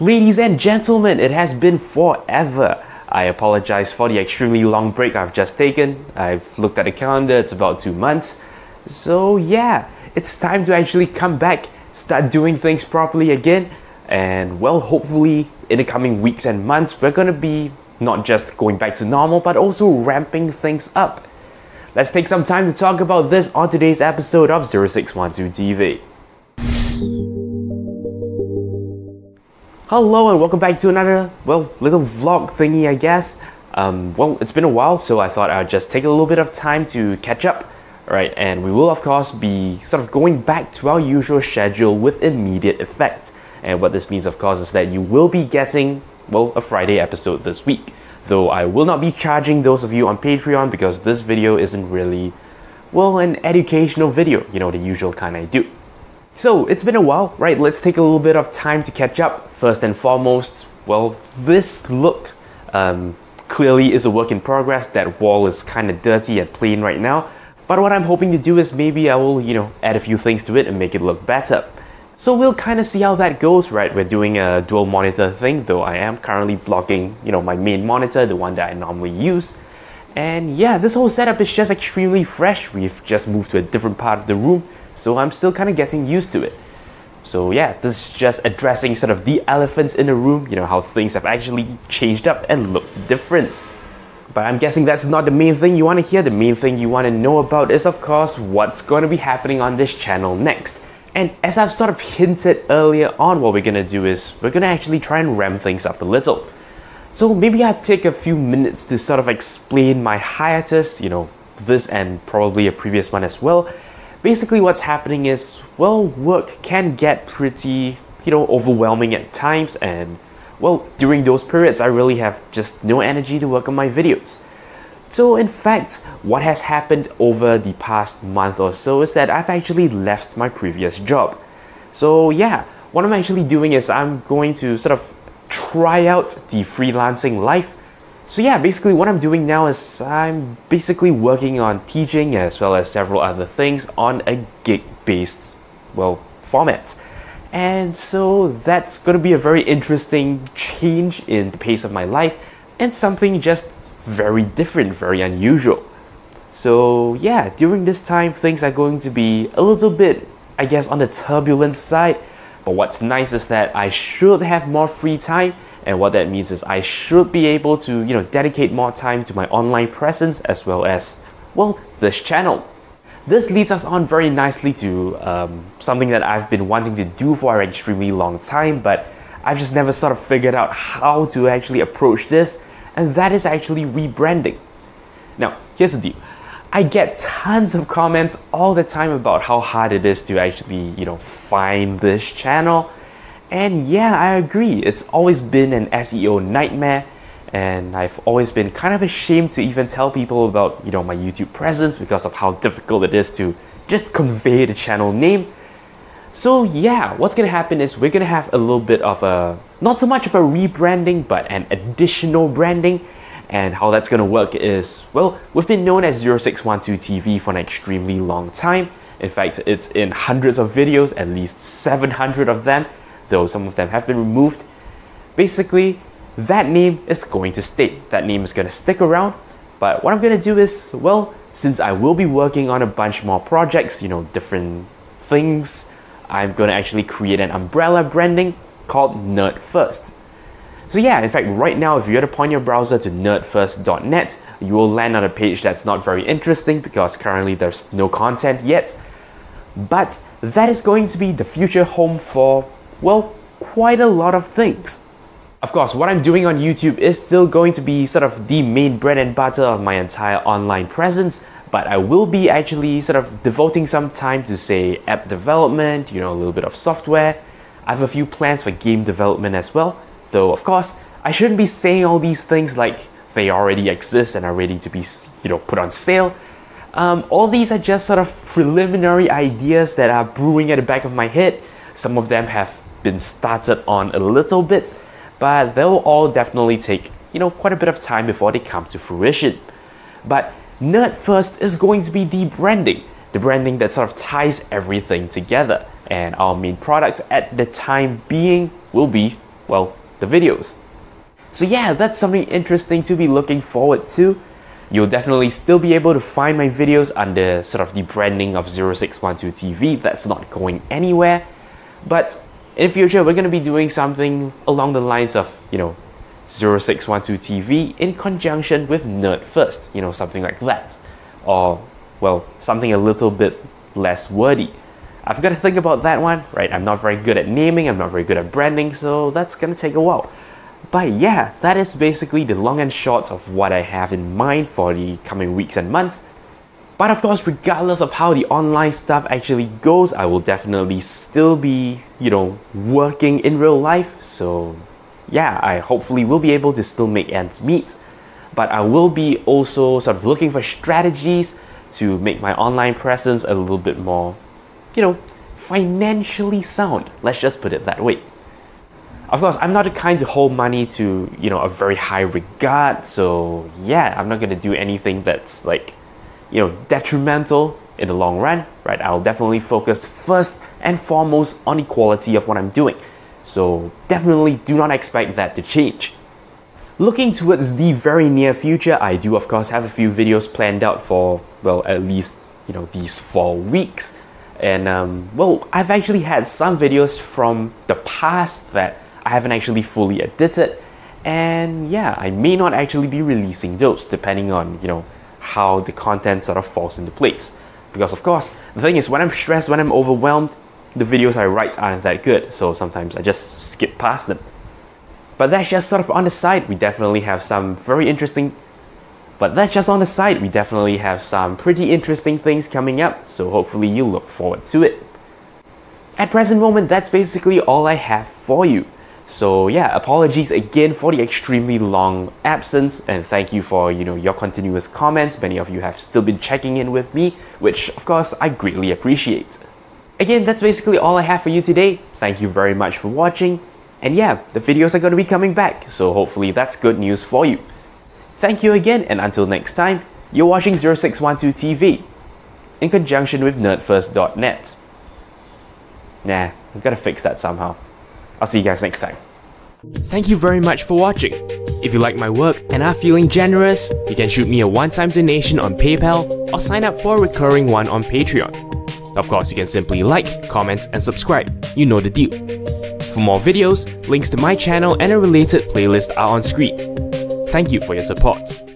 Ladies and gentlemen, it has been forever. I apologize for the extremely long break I've just taken. I've looked at the calendar, it's about 2 months. So yeah, it's time to actually come back, start doing things properly again. And well, hopefully in the coming weeks and months, we're gonna be not just going back to normal, but also ramping things up. Let's take some time to talk about this on today's episode of 0612 TV. Hello and welcome back to another, little vlog thingy, I guess. It's been a while, so I thought I'd just take a little bit of time to catch up, right? And we will, of course, be sort of going back to our usual schedule with immediate effect. And what this means, of course, is that you will be getting, a Friday episode this week. Though I will not be charging those of you on Patreon because this video isn't really, an educational video, the usual kind I do. So it's been a while, right? Let's take a little bit of time to catch up. First and foremost, this look clearly is a work in progress. That wall is kind of dirty and plain right now. But what I'm hoping to do is maybe I will, add a few things to it and make it look better. So we'll kind of see how that goes, right? We're doing a dual monitor thing, though I am currently blocking, my main monitor, the one that I normally use. And yeah, this whole setup is just extremely fresh. We've just moved to a different part of the room, so I'm still kind of getting used to it. So yeah, this is just addressing sort of the elephant in the room, how things have actually changed up and look different. But I'm guessing that's not the main thing you want to hear. The main thing you want to know about is, of course, what's going to be happening on this channel next. And as I've sort of hinted earlier on, what we're going to do is we're going to actually try and ramp things up a little. So maybe I'll take a few minutes to sort of explain my hiatus, this and probably a previous one as well. Basically what's happening is, work can get pretty, overwhelming at times, and during those periods I really have just no energy to work on my videos. So in fact, what has happened over the past month or so is that I've actually left my previous job. So yeah, what I'm actually doing is I'm going to sort of try out the freelancing life. So yeah, basically what I'm doing now is I'm basically working on teaching as well as several other things on a gig-based, format. And so that's going to be a very interesting change in the pace of my life and something just very different, very unusual. So yeah, during this time things are going to be a little bit, I guess, on the turbulent side. But what's nice is that I should have more free time, and what that means is I should be able to, dedicate more time to my online presence as well as, this channel. This leads us on very nicely to something that I've been wanting to do for an extremely long time, but I've just never sort of figured out how to actually approach this, and that is actually rebranding. Now, here's the deal. I get tons of comments all the time about how hard it is to actually, find this channel. And yeah, I agree. It's always been an SEO nightmare, and I've always been kind of ashamed to even tell people about, my YouTube presence because of how difficult it is to just convey the channel name. So yeah, what's gonna happen is we're gonna have a little bit of a, not so much of a rebranding, but an additional branding. And how that's gonna work is, we've been known as 0612 TV for an extremely long time. In fact, it's in hundreds of videos, at least 700 of them, though some of them have been removed. Basically, that name is going to stay. That name is gonna stick around. But what I'm gonna do is, since I will be working on a bunch more projects, different things, I'm gonna actually create an umbrella branding called Nerd First. So yeah, in fact, right now, if you were to point your browser to nerdfirst.net, you will land on a page that's not very interesting because currently there's no content yet. But that is going to be the future home for, quite a lot of things. Of course, what I'm doing on YouTube is still going to be sort of the main bread and butter of my entire online presence, but I will be actually sort of devoting some time to, say, app development, a little bit of software. I have a few plans for game development as well. Though, of course, I shouldn't be saying all these things like they already exist and are ready to be, put on sale. All these are just sort of preliminary ideas that are brewing at the back of my head. Some of them have been started on a little bit, but they'll all definitely take, quite a bit of time before they come to fruition. But Nerd First is going to be the branding that sort of ties everything together. And our main product at the time being will be well, the videos. So yeah, that's something interesting to be looking forward to. You'll definitely still be able to find my videos under sort of the branding of 0612 TV. That's not going anywhere. But in the future, we're going to be doing something along the lines of, 0612 TV in conjunction with Nerd First, something like that. Or, well, something a little bit less wordy. I've got to think about that one, right? I'm not very good at naming, I'm not very good at branding, so that's going to take a while. But yeah, that is basically the long and short of what I have in mind for the coming weeks and months. But of course, regardless of how the online stuff actually goes, I will definitely still be, working in real life. So yeah, I hopefully will be able to still make ends meet. But I will be also sort of looking for strategies to make my online presence a little bit more, financially sound. Let's just put it that way. Of course, I'm not the kind to hold money to, a very high regard, so yeah, I'm not going to do anything that's like, detrimental in the long run, right? I'll definitely focus first and foremost on the quality of what I'm doing. So definitely do not expect that to change. Looking towards the very near future, I do of course have a few videos planned out for, well, at least, these 4 weeks. And well, I've actually had some videos from the past that I haven't actually fully edited, and yeah, I may not actually be releasing those depending on, how the content sort of falls into place. Because of course, the thing is, when I'm stressed, when I'm overwhelmed, the videos I write aren't that good, so sometimes I just skip past them. But that's just sort of on the side. We definitely have some pretty interesting things coming up, so hopefully you look forward to it. At present moment, that's basically all I have for you. So yeah, apologies again for the extremely long absence, and thank you for, your continuous comments. Many of you have still been checking in with me, which of course I greatly appreciate. Again, that's basically all I have for you today. Thank you very much for watching. And yeah, the videos are going to be coming back, so hopefully that's good news for you. Thank you again, and until next time, you're watching 0612 TV in conjunction with nerdfirst.net. Nah, I've got to fix that somehow. I'll see you guys next time. Thank you very much for watching. If you like my work and are feeling generous, you can shoot me a one-time donation on PayPal or sign up for a recurring one on Patreon. Of course, you can simply like, comment, and subscribe. You know the deal. For more videos, links to my channel and a related playlist are on screen. Thank you for your support.